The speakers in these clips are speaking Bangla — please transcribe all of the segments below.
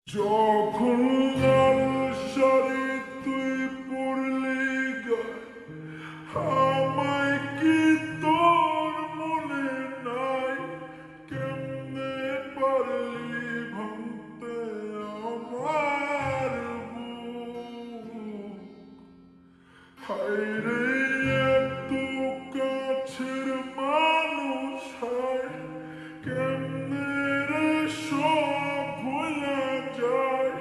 যখন লাল শাড়ি তুই পরলি গায়ে, আমায় কি তোর মনে নাই? কেমনে পারলি ভাঙতে আমার বুক? হায়রে এত কাছের মানুষ, হায় কেমনে রে সব ভুলা যায়?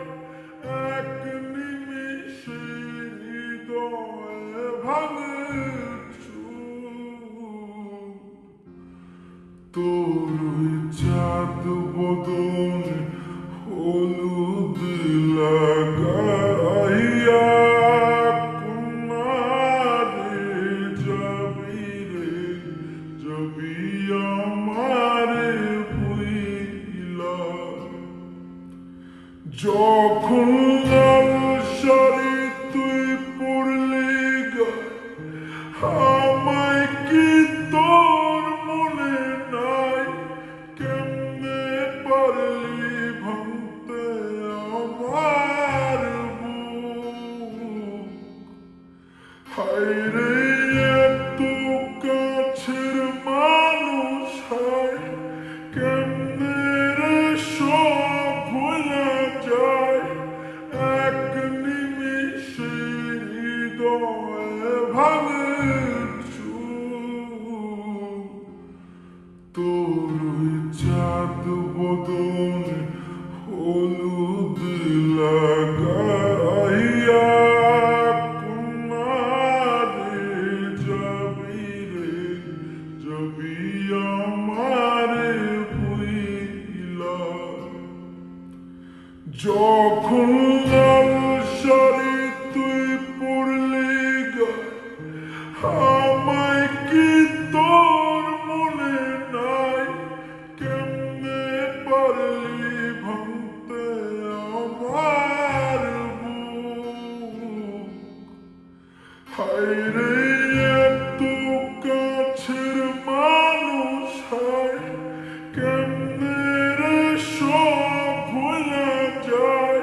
এক নিমিষে হৃদয়ে ভাঙে চুর। তোর ওই চাঁদ বদনে হলুদ লাগাইয়া কুমারে যাবি রে, যাবি আমারে ভুইলা। যখন লাল শাড়ি তুই পরলি গায়ে, আমায় কি তোর মনে নাই? কেমনে পারলি ভাঙতে আমার বুক? হায়রে এত কাছের মানুষ, হায় কেমনে রে সব ভুলা যায়? এক নিমিষে হৃদয়ে ভাঙে চুর। তোর ওই চাঁদ বদনে হলুদ লাগাইয়া কুমারে যাবি রে, যাবি আমারে ভুইলা। যখন লাল শাড়ি তুই পরলি গায়ে, আমায় কি তোর মনে নাই? কেমনে পারলি ভাঙতে আমার বুক? হায়রে এত কাছের মানুষ, হায় কেমনে রে সব ভুলা যায়?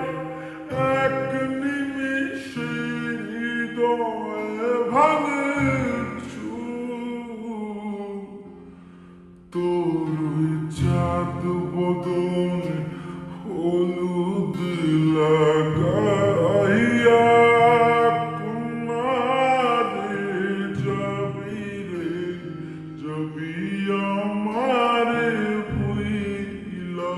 এক নিমিষে হৃদয়ে ভাঙে চুর। তোর ওই চাঁদ বদনে হলুদ লাগাইয়া কুমারে যাবি রে, যাবি আমারে ভুইলা।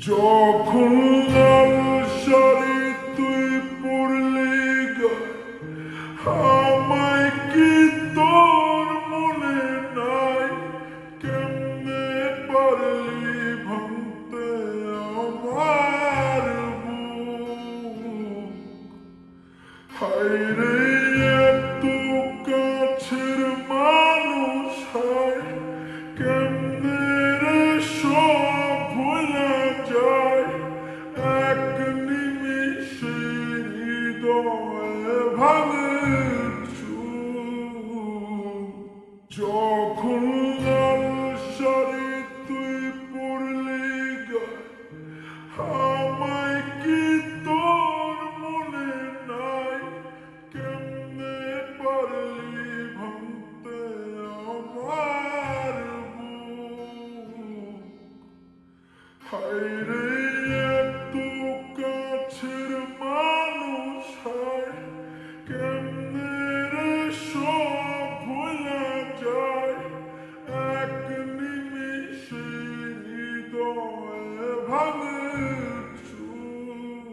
যখন লাল শাড়ি